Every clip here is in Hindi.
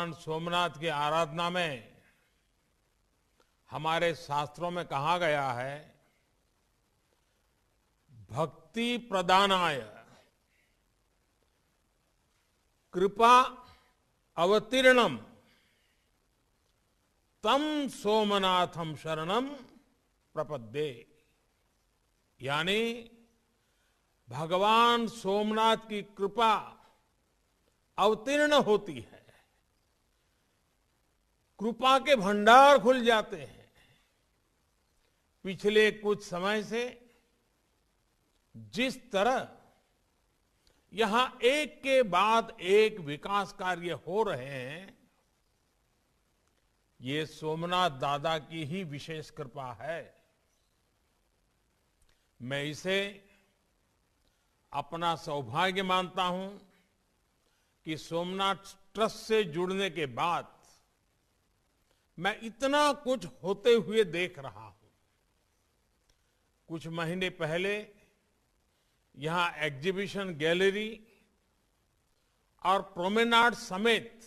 भगवान सोमनाथ की आराधना में हमारे शास्त्रों में कहा गया है, भक्ति प्रदानाय कृपा अवतीर्णम तम सोमनाथम शरणम प्रपद्ये। यानी भगवान सोमनाथ की कृपा अवतीर्ण होती है, कृपा के भंडार खुल जाते हैं। पिछले कुछ समय से जिस तरह यहां एक के बाद एक विकास कार्य हो रहे हैं, ये सोमनाथ दादा की ही विशेष कृपा है। मैं इसे अपना सौभाग्य मानता हूं कि सोमनाथ ट्रस्ट से जुड़ने के बाद मैं इतना कुछ होते हुए देख रहा हूं। कुछ महीने पहले यहां एग्जीबिशन गैलरी और प्रोमेनाड समेत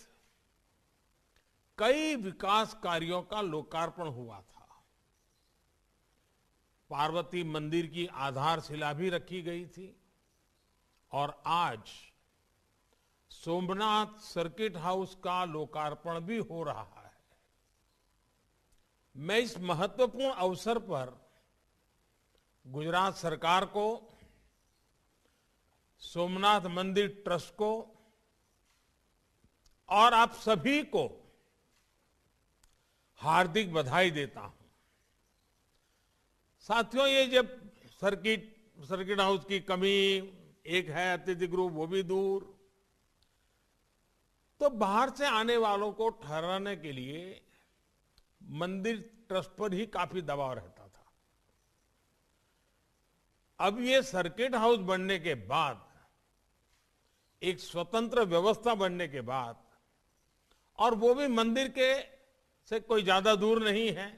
कई विकास कार्यों का लोकार्पण हुआ था। पार्वती मंदिर की आधारशिला भी रखी गई थी और आज सोमनाथ सर्किट हाउस का लोकार्पण भी हो रहा है। मैं इस महत्वपूर्ण अवसर पर गुजरात सरकार को, सोमनाथ मंदिर ट्रस्ट को और आप सभी को हार्दिक बधाई देता हूं। साथियों, ये जब सर्किट हाउस की कमी एक है, अतिथि गृह वो भी दूर, तो बाहर से आने वालों को ठहराने के लिए मंदिर ट्रस्ट पर ही काफी दबाव रहता था। अब ये सर्किट हाउस बनने के बाद, एक स्वतंत्र व्यवस्था बनने के बाद, और वो भी मंदिर के से कोई ज्यादा दूर नहीं है,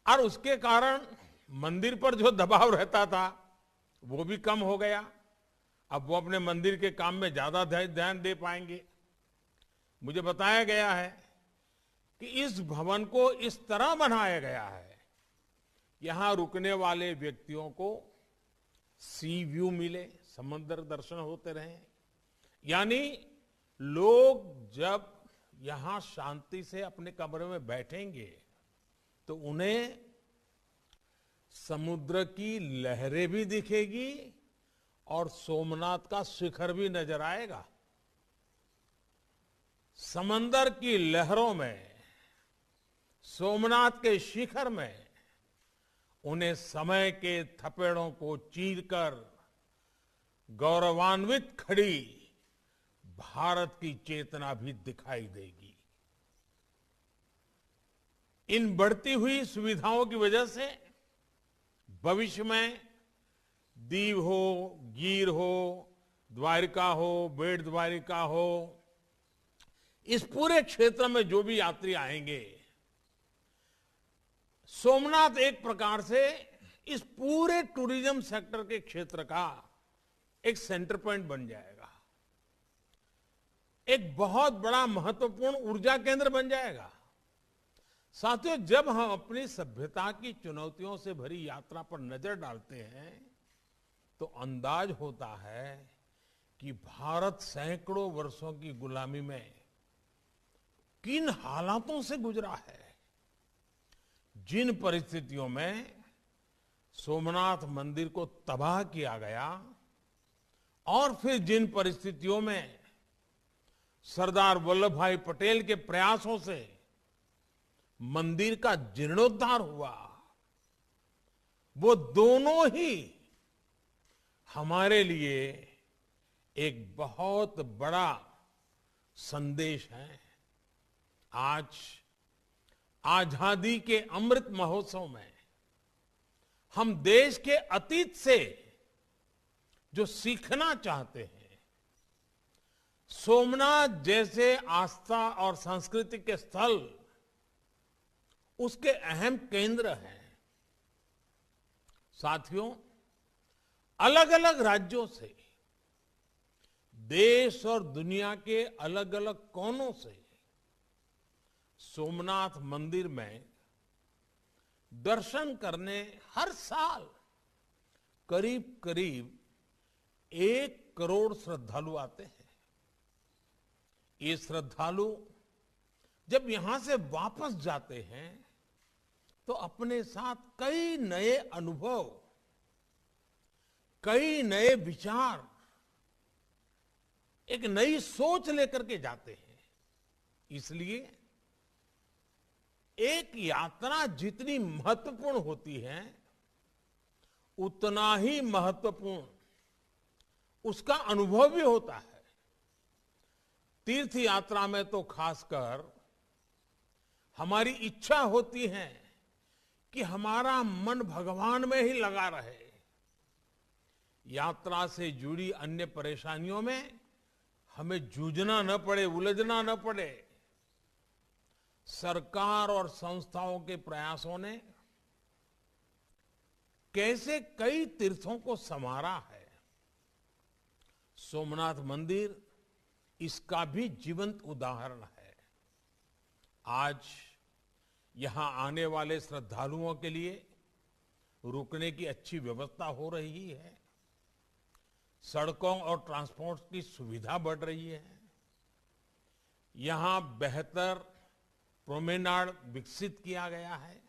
और उसके कारण मंदिर पर जो दबाव रहता था वो भी कम हो गया। अब वो अपने मंदिर के काम में ज्यादा ध्यान दे पाएंगे। मुझे बताया गया है कि इस भवन को इस तरह बनाया गया है, यहां रुकने वाले व्यक्तियों को सी व्यू मिले, समुद्र दर्शन होते रहे। यानी लोग जब यहां शांति से अपने कमरे में बैठेंगे तो उन्हें समुद्र की लहरें भी दिखेगी और सोमनाथ का शिखर भी नजर आएगा। समंदर की लहरों में, सोमनाथ के शिखर में उन्हें समय के थपेड़ों को चीरकर गौरवान्वित खड़ी भारत की चेतना भी दिखाई देगी। इन बढ़ती हुई सुविधाओं की वजह से भविष्य में दीव हो, गीर हो, द्वारिका हो, बेट द्वारिका हो, इस पूरे क्षेत्र में जो भी यात्री आएंगे, सोमनाथ एक प्रकार से इस पूरे टूरिज्म सेक्टर के क्षेत्र का एक सेंटर पॉइंट बन जाएगा, एक बहुत बड़ा महत्वपूर्ण ऊर्जा केंद्र बन जाएगा। साथियों, जब हम अपनी सभ्यता की चुनौतियों से भरी यात्रा पर नजर डालते हैं तो अंदाज होता है कि भारत सैकड़ों वर्षों की गुलामी में किन हालातों से गुजरा है, जिन परिस्थितियों में सोमनाथ मंदिर को तबाह किया गया और फिर जिन परिस्थितियों में सरदार वल्लभ भाई पटेल के प्रयासों से मंदिर का जीर्णोद्धार हुआ, वो दोनों ही हमारे लिए एक बहुत बड़ा संदेश है। आज आजादी के अमृत महोत्सव में हम देश के अतीत से जो सीखना चाहते हैं, सोमनाथ जैसे आस्था और संस्कृति के स्थल उसके अहम केंद्र हैं। साथियों, अलग अलग राज्यों से देश और दुनिया के अलग अलग कोनों से सोमनाथ मंदिर में दर्शन करने हर साल करीब करीब 1 करोड़ श्रद्धालु आते हैं। ये श्रद्धालु जब यहां से वापस जाते हैं तो अपने साथ कई नए अनुभव, कई नए विचार, एक नई सोच लेकर के जाते हैं। इसलिए एक यात्रा जितनी महत्वपूर्ण होती है, उतना ही महत्वपूर्ण उसका अनुभव भी होता है। तीर्थ यात्रा में तो खासकर हमारी इच्छा होती है कि हमारा मन भगवान में ही लगा रहे। यात्रा से जुड़ी अन्य परेशानियों में हमें जूझना न पड़े, उलझना न पड़े। सरकार और संस्थाओं के प्रयासों ने कैसे कई तीर्थों को संवारा है। सोमनाथ मंदिर इसका भी जीवंत उदाहरण है। आज यहां आने वाले श्रद्धालुओं के लिए रुकने की अच्छी व्यवस्था हो रही है। सड़कों और ट्रांसपोर्ट की सुविधा बढ़ रही है। यहां बेहतर प्रोमेनाड विकसित किया गया है।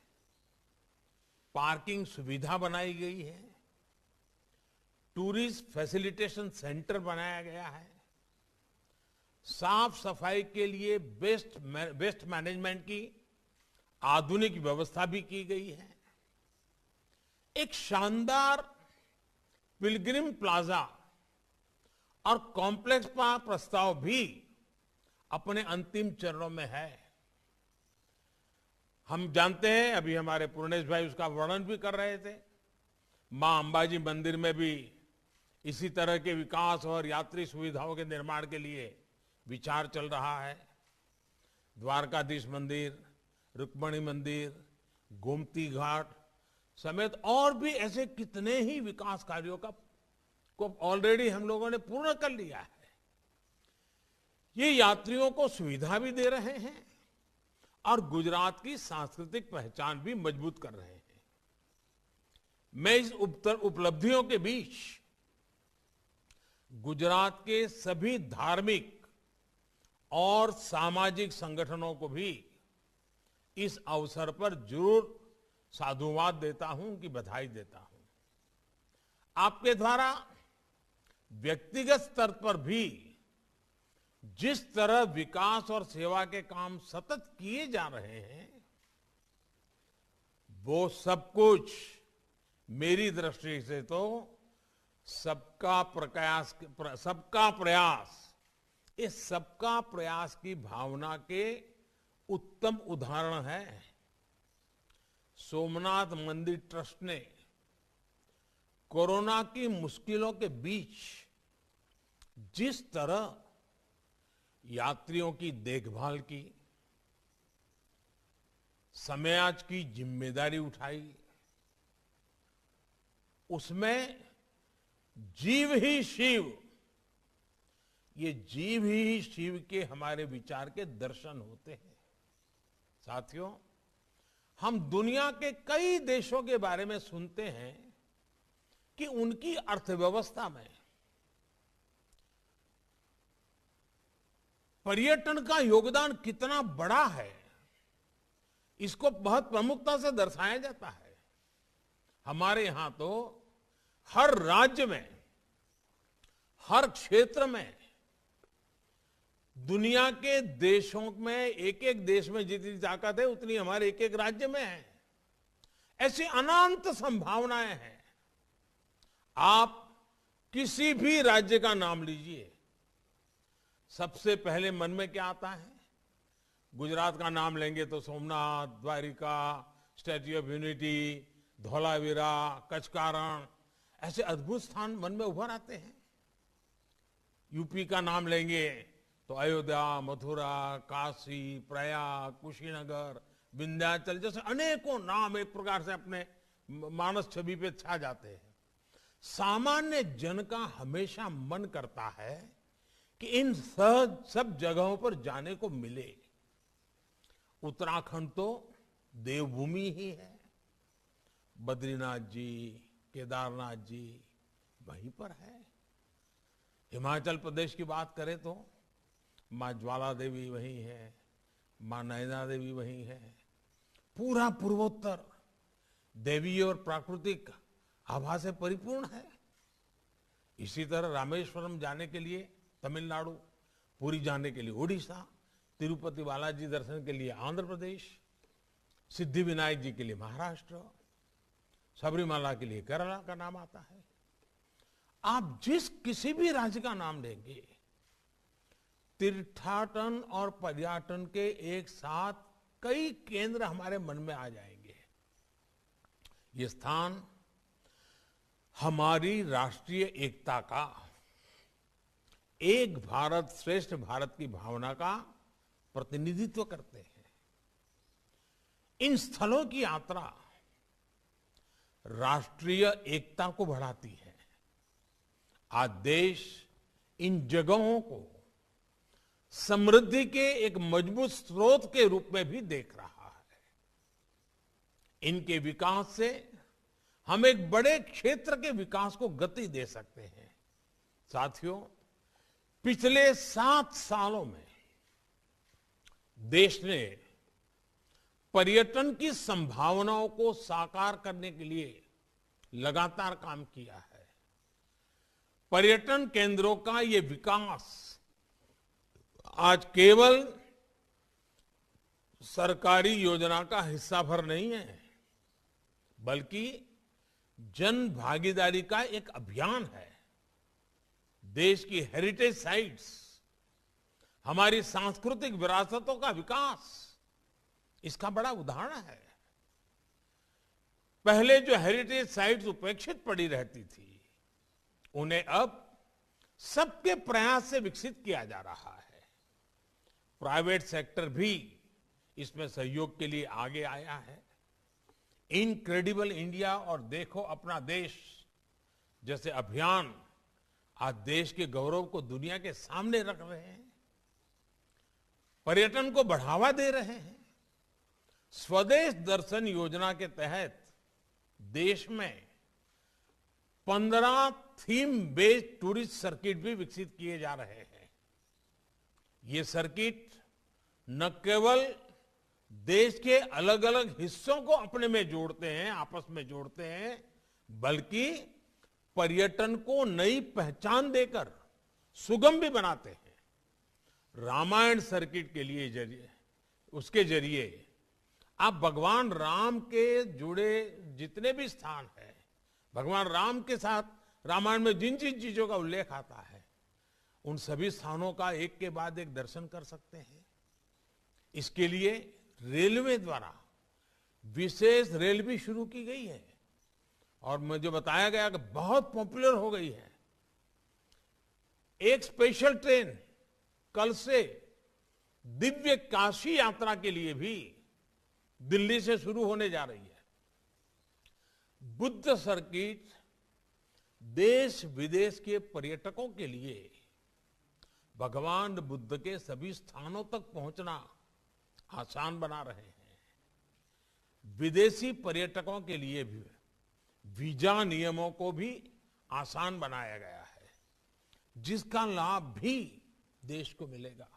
पार्किंग सुविधा बनाई गई है। टूरिस्ट फैसिलिटेशन सेंटर बनाया गया है। साफ सफाई के लिए वेस्ट मैनेजमेंट की आधुनिक व्यवस्था भी की गई है। एक शानदार पिलग्रिम प्लाजा और कॉम्प्लेक्स का प्रस्ताव भी अपने अंतिम चरणों में है। हम जानते हैं, अभी हमारे पूर्णेश भाई उसका वर्णन भी कर रहे थे, मां अंबाजी मंदिर में भी इसी तरह के विकास और यात्री सुविधाओं के निर्माण के लिए विचार चल रहा है। द्वारकाधीश मंदिर, रुक्मणी मंदिर, गोमती घाट समेत और भी ऐसे कितने ही विकास कार्यों को ऑलरेडी हम लोगों ने पूर्ण कर लिया है। ये यात्रियों को सुविधा भी दे रहे हैं और गुजरात की सांस्कृतिक पहचान भी मजबूत कर रहे हैं। मैं इस उपलब्धियों के बीच गुजरात के सभी धार्मिक और सामाजिक संगठनों को भी इस अवसर पर जरूर साधुवाद देता हूं, उनकी बधाई देता हूं। आपके द्वारा व्यक्तिगत स्तर पर भी जिस तरह विकास और सेवा के काम सतत किए जा रहे हैं, वो सब कुछ मेरी दृष्टि से तो सबका प्रयास, इस सबका प्रयास की भावना के उत्तम उदाहरण है। सोमनाथ मंदिर ट्रस्ट ने कोरोना की मुश्किलों के बीच जिस तरह यात्रियों की देखभाल की, समाज की जिम्मेदारी उठाई, उसमें जीव ही शिव, ये जीव ही शिव के हमारे विचार के दर्शन होते हैं। साथियों, हम दुनिया के कई देशों के बारे में सुनते हैं कि उनकी अर्थव्यवस्था में पर्यटन का योगदान कितना बड़ा है, इसको बहुत प्रमुखता से दर्शाया जाता है। हमारे यहां तो हर राज्य में, हर क्षेत्र में, दुनिया के देशों में, एक एक देश में जितनी ताकत है उतनी हमारे एक एक राज्य में है। ऐसी अनंत संभावनाएं हैं। आप किसी भी राज्य का नाम लीजिए, सबसे पहले मन में क्या आता है? गुजरात का नाम लेंगे तो Somnath, Dwarka, statue of unity, Dholavira, Kutch का रण, ऐसे अद्भुत स्थान मन में उभर आते हैं। यूपी का नाम लेंगे तो अयोध्या, मथुरा, काशी, प्रयाग, कुशीनगर, विंध्याचल जैसे अनेकों नाम एक प्रकार से अपने मानस छवि पे छा जाते हैं। सामान्य जन का हमेशा मन करता है कि इन सब जगहों पर जाने को मिले। उत्तराखंड तो देवभूमि ही है। बद्रीनाथ जी, केदारनाथ जी वहीं पर है। हिमाचल प्रदेश की बात करें तो माँ ज्वाला देवी वहीं है, माँ नैना देवी वहीं है। पूरा पूर्वोत्तर देवी और प्राकृतिक आभा से परिपूर्ण है। इसी तरह रामेश्वरम जाने के लिए तमिलनाडु, पुरी जाने के लिए ओडिशा, तिरुपति बालाजी दर्शन के लिए आंध्र प्रदेश, सिद्धिविनायक जी के लिए महाराष्ट्र, सबरीमाला के लिए केरला का नाम आता है। आप जिस किसी भी राज्य का नाम लेंगे, तीर्थाटन और पर्यटन के एक साथ कई केंद्र हमारे मन में आ जाएंगे। ये स्थान हमारी राष्ट्रीय एकता का, एक भारत श्रेष्ठ भारत की भावना का प्रतिनिधित्व करते हैं। इन स्थलों की यात्रा राष्ट्रीय एकता को बढ़ाती है। आज देश इन जगहों को समृद्धि के एक मजबूत स्रोत के रूप में भी देख रहा है। इनके विकास से हम एक बड़े क्षेत्र के विकास को गति दे सकते हैं। साथियों, पिछले 7 सालों में देश ने पर्यटन की संभावनाओं को साकार करने के लिए लगातार काम किया है। पर्यटन केंद्रों का ये विकास आज केवल सरकारी योजना का हिस्सा भर नहीं है, बल्कि जन भागीदारी का एक अभियान है। देश की हेरिटेज साइट्स, हमारी सांस्कृतिक विरासतों का विकास इसका बड़ा उदाहरण है। पहले जो हेरिटेज साइट्स उपेक्षित पड़ी रहती थी, उन्हें अब सबके प्रयास से विकसित किया जा रहा है। प्राइवेट सेक्टर भी इसमें सहयोग के लिए आगे आया है। इनक्रेडिबल इंडिया और देखो अपना देश जैसे अभियान आज देश के गौरव को दुनिया के सामने रख रहे हैं, पर्यटन को बढ़ावा दे रहे हैं। स्वदेश दर्शन योजना के तहत देश में 15 थीम बेस्ड टूरिस्ट सर्किट भी विकसित किए जा रहे हैं। ये सर्किट न केवल देश के अलग अलग हिस्सों को अपने में जोड़ते हैं, आपस में जोड़ते हैं, बल्कि पर्यटन को नई पहचान देकर सुगम भी बनाते हैं। रामायण सर्किट के लिए उसके जरिए आप भगवान राम के जुड़े जितने भी स्थान हैं, भगवान राम के साथ रामायण में जिन जिन चीजों का उल्लेख आता है, उन सभी स्थानों का एक के बाद एक दर्शन कर सकते हैं। इसके लिए रेलवे द्वारा विशेष रेल भी शुरू की गई है और मुझे बताया गया कि बहुत पॉपुलर हो गई है। एक स्पेशल ट्रेन कल से दिव्य काशी यात्रा के लिए भी दिल्ली से शुरू होने जा रही है। बुद्ध सर्किट देश विदेश के पर्यटकों के लिए भगवान बुद्ध के सभी स्थानों तक पहुंचना आसान बना रहे हैं। विदेशी पर्यटकों के लिए भी वीजा नियमों को भी आसान बनाया गया है, जिसका लाभ भी देश को मिलेगा।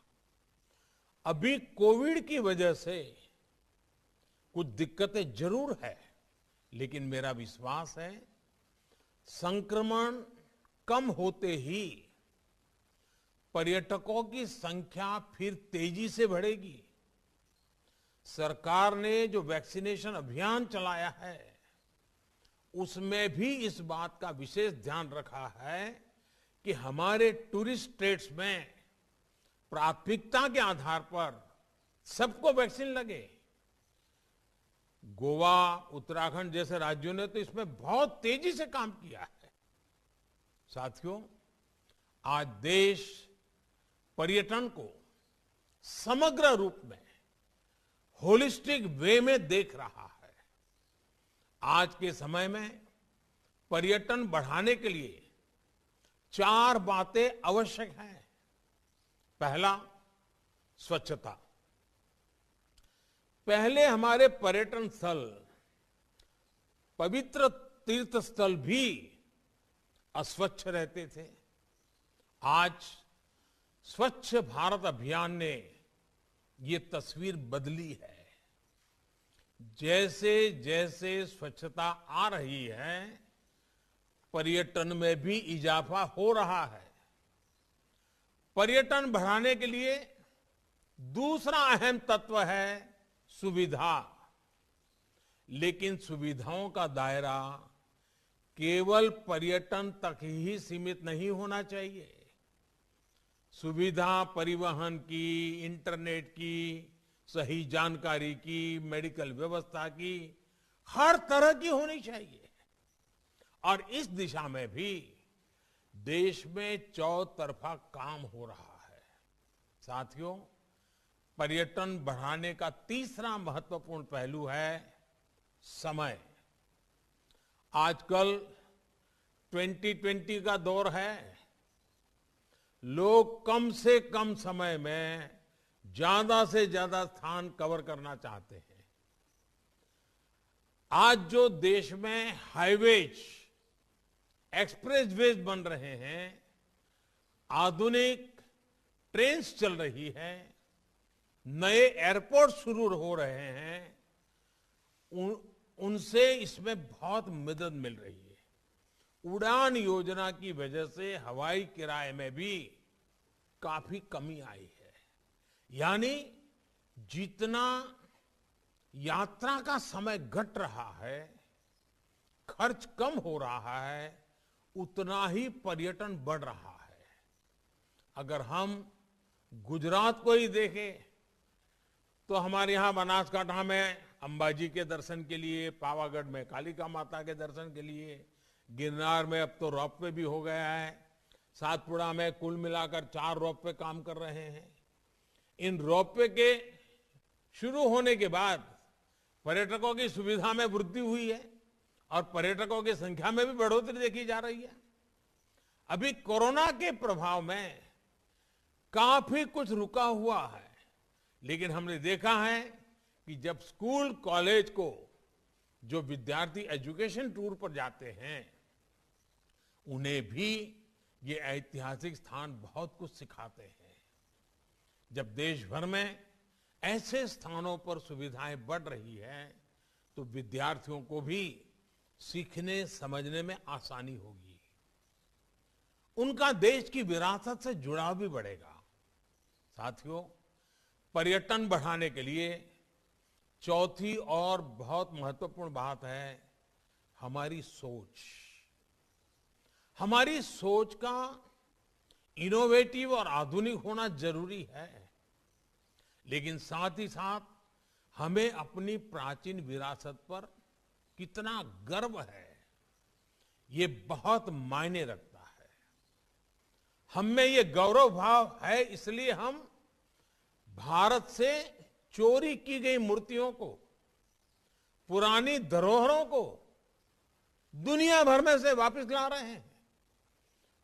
अभी कोविड की वजह से कुछ दिक्कतें जरूर है, लेकिन मेरा विश्वास है संक्रमण कम होते ही पर्यटकों की संख्या फिर तेजी से बढ़ेगी। सरकार ने जो वैक्सीनेशन अभियान चलाया है, उसमें भी इस बात का विशेष ध्यान रखा है कि हमारे टूरिस्ट स्टेट्स में प्राथमिकता के आधार पर सबको वैक्सीन लगे। गोवा, उत्तराखंड जैसे राज्यों ने तो इसमें बहुत तेजी से काम किया है। साथियों, आज देश पर्यटन को समग्र रूप में होलिस्टिक वे में देख रहा है। आज के समय में पर्यटन बढ़ाने के लिए 4 बातें आवश्यक हैं। पहला, स्वच्छता। पहले हमारे पर्यटन स्थल, पवित्र तीर्थ स्थल भी अस्वच्छ रहते थे। आज स्वच्छ भारत अभियान ने ये तस्वीर बदली है। जैसे जैसे स्वच्छता आ रही है, पर्यटन में भी इजाफा हो रहा है। पर्यटन बढ़ाने के लिए दूसरा अहम तत्व है सुविधा। लेकिन सुविधाओं का दायरा केवल पर्यटन तक ही सीमित नहीं होना चाहिए। सुविधा परिवहन की, इंटरनेट की, सही जानकारी की, मेडिकल व्यवस्था की, हर तरह की होनी चाहिए। और इस दिशा में भी देश में चौतरफा काम हो रहा है। साथियों, पर्यटन बढ़ाने का तीसरा महत्वपूर्ण पहलू है समय। आजकल 2020 का दौर है। लोग कम से कम समय में ज्यादा से ज्यादा स्थान कवर करना चाहते हैं। आज जो देश में हाईवेज, एक्सप्रेसवेज बन रहे हैं, आधुनिक ट्रेन्स चल रही है, नए एयरपोर्ट शुरू हो रहे हैं, उनसे इसमें बहुत मदद मिल रही है। उड़ान योजना की वजह से हवाई किराए में भी काफी कमी आई है। यानी जितना यात्रा का समय घट रहा है, खर्च कम हो रहा है, उतना ही पर्यटन बढ़ रहा है। अगर हम गुजरात को ही देखें तो हमारे यहां बनासकांठा में अंबाजी के दर्शन के लिए, पावागढ़ में कालिका माता के दर्शन के लिए, गिरनार में अब तो रोपवे भी हो गया है, सातपुड़ा में कुल मिलाकर 4 रोपवे काम कर रहे हैं। इन रोपवे के शुरू होने के बाद पर्यटकों की सुविधा में वृद्धि हुई है और पर्यटकों की संख्या में भी बढ़ोतरी देखी जा रही है। अभी कोरोना के प्रभाव में काफी कुछ रुका हुआ है, लेकिन हमने देखा है कि जब स्कूल कॉलेज को जो विद्यार्थी एजुकेशन टूर पर जाते हैं, उन्हें भी ये ऐतिहासिक स्थान बहुत कुछ सिखाते हैं। जब देश भर में ऐसे स्थानों पर सुविधाएं बढ़ रही है, तो विद्यार्थियों को भी सीखने समझने में आसानी होगी। उनका देश की विरासत से जुड़ाव भी बढ़ेगा। साथियों, पर्यटन बढ़ाने के लिए चौथी और बहुत महत्वपूर्ण बात है हमारी सोच। हमारी सोच का इनोवेटिव और आधुनिक होना जरूरी है, लेकिन साथ ही साथ हमें अपनी प्राचीन विरासत पर कितना गर्व है, ये बहुत मायने रखता है। हम में ये गौरव भाव है, इसलिए हम भारत से चोरी की गई मूर्तियों को, पुरानी धरोहरों को दुनिया भर में से वापस ला रहे हैं।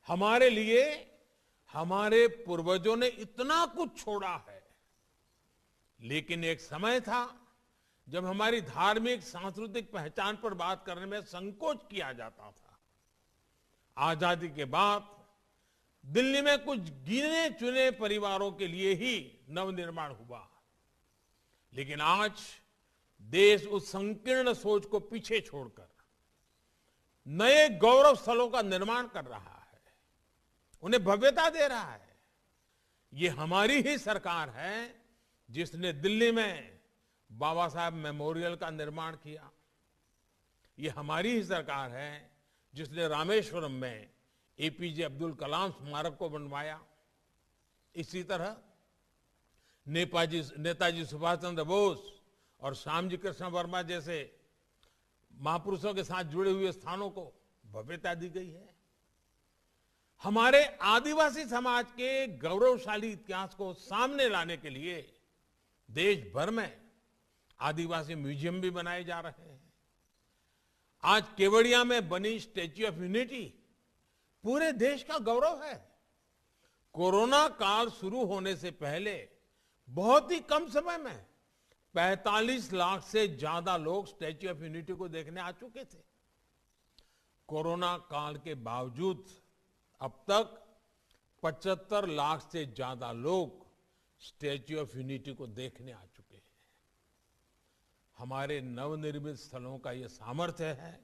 हमारे लिए हमारे पूर्वजों ने इतना कुछ छोड़ा है, लेकिन एक समय था जब हमारी धार्मिक सांस्कृतिक पहचान पर बात करने में संकोच किया जाता था। आजादी के बाद दिल्ली में कुछ गिने चुने परिवारों के लिए ही नवनिर्माण हुआ, लेकिन आज देश उस संकीर्ण सोच को पीछे छोड़कर नए गौरव स्थलों का निर्माण कर रहा है, उन्हें भव्यता दे रहा है। ये हमारी ही सरकार है जिसने दिल्ली में बाबा साहब मेमोरियल का निर्माण किया। ये हमारी ही सरकार है जिसने रामेश्वरम में एपीजे अब्दुल कलाम स्मारक को बनवाया। इसी तरह नेताजी सुभाष चंद्र बोस और श्यामजी कृष्ण वर्मा जैसे महापुरुषों के साथ जुड़े हुए स्थानों को भव्यता दी गई है। हमारे आदिवासी समाज के गौरवशाली इतिहास को सामने लाने के लिए देश भर में आदिवासी म्यूजियम भी बनाए जा रहे हैं। आज केवड़िया में बनी स्टैच्यू ऑफ यूनिटी पूरे देश का गौरव है। कोरोना काल शुरू होने से पहले बहुत ही कम समय में 45 लाख से ज्यादा लोग स्टैच्यू ऑफ यूनिटी को देखने आ चुके थे। कोरोना काल के बावजूद अब तक 75 लाख से ज्यादा लोग स्टैच्यू ऑफ यूनिटी को देखने आ चुके हैं। हमारे नवनिर्मित स्थलों का ये सामर्थ्य है,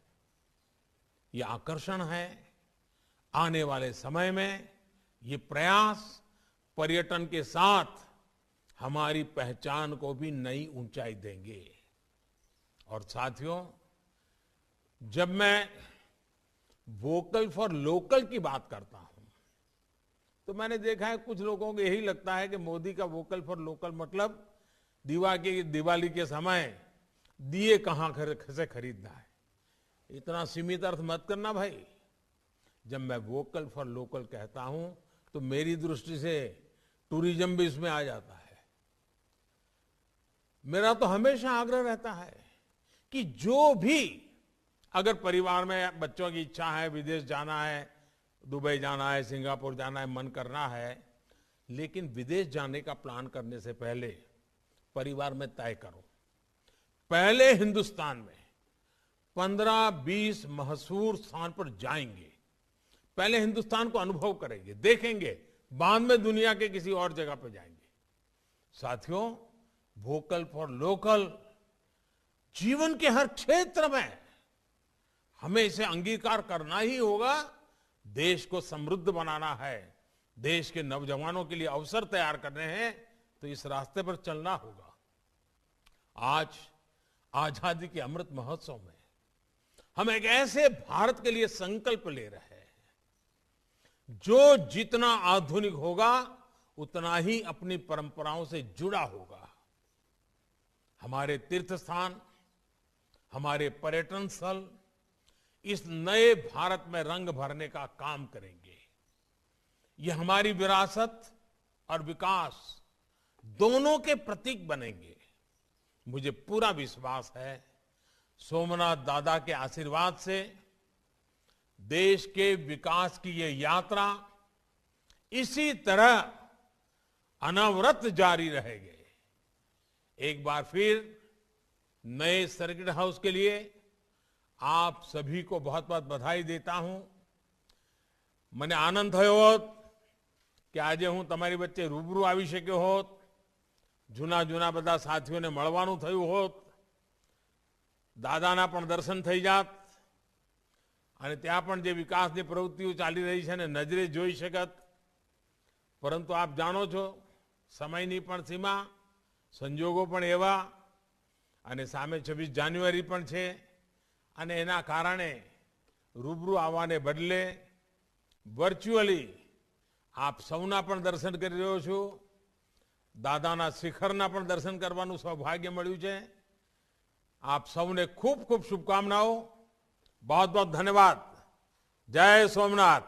ये आकर्षण है। आने वाले समय में ये प्रयास पर्यटन के साथ हमारी पहचान को भी नई ऊंचाई देंगे। और साथियों, जब मैं वोकल फॉर लोकल की बात करता हूं तो मैंने देखा है कुछ लोगों को यही लगता है कि मोदी का वोकल फॉर लोकल मतलब दिवाली के समय दिए कहां से खरीदना है। इतना सीमित अर्थ मत करना भाई। जब मैं वोकल फॉर लोकल कहता हूं तो मेरी दृष्टि से टूरिज्म भी इसमें आ जाता है। मेरा तो हमेशा आग्रह रहता है कि जो भी, अगर परिवार में बच्चों की इच्छा है विदेश जाना है, दुबई जाना है, सिंगापुर जाना है, मन करना है, लेकिन विदेश जाने का प्लान करने से पहले परिवार में तय करो, पहले हिंदुस्तान में 15-20 मशहूर स्थान पर जाएंगे, पहले हिंदुस्तान को अनुभव करेंगे, देखेंगे, बाद में दुनिया के किसी और जगह पर जाएंगे। साथियों, वोकल फॉर लोकल जीवन के हर क्षेत्र में हमें इसे अंगीकार करना ही होगा। देश को समृद्ध बनाना है, देश के नौजवानों के लिए अवसर तैयार करने हैं, तो इस रास्ते पर चलना होगा। आज आजादी के अमृत महोत्सव में हम एक ऐसे भारत के लिए संकल्प ले रहे हैं जो जितना आधुनिक होगा उतना ही अपनी परंपराओं से जुड़ा होगा। हमारे तीर्थ स्थान, हमारे पर्यटन स्थल इस नए भारत में रंग भरने का काम करेंगे। ये हमारी विरासत और विकास दोनों के प्रतीक बनेंगे। मुझे पूरा विश्वास है सोमनाथ दादा के आशीर्वाद से देश के विकास की ये यात्रा इसी तरह अनवरत जारी रहेगी। एक बार फिर नए सर्किट हाउस के लिए आप सभी को बहुत बहुत बधाई देता हूं। મને આનંદ થયો હોત કે આજે હું તમારી વચ્ચે રૂબરૂ આવી શક્યો હોત, જૂના બધા સાથીઓને મળવાનું થયું હોત, દાદાના પણ દર્શન થઈ જાત અને ત્યાં પણ જે વિકાસની પ્રવૃત્તિઓ ચાલી રહી છે ને નજરે જોઈ શકત। પરંતુ આપ જાણો છો સમયની પણ સીમા, સંજોગો પણ એવા અને સામે 26 જાન્યુઆરી પણ છે અને એના કારણે રૂબરૂ આવવાને બદલે વર્ચ્યુઅલી આપ સૌના પણ દર્શન કરી રહ્યો છું। દાદાના શિખરના પણ દર્શન કરવાનું સૌભાગ્ય મળ્યું છે। આપ સૌને ખૂબ ખૂબ શુભકામનાઓ। बहुत बहुत धन्यवाद। जय सोमनाथ।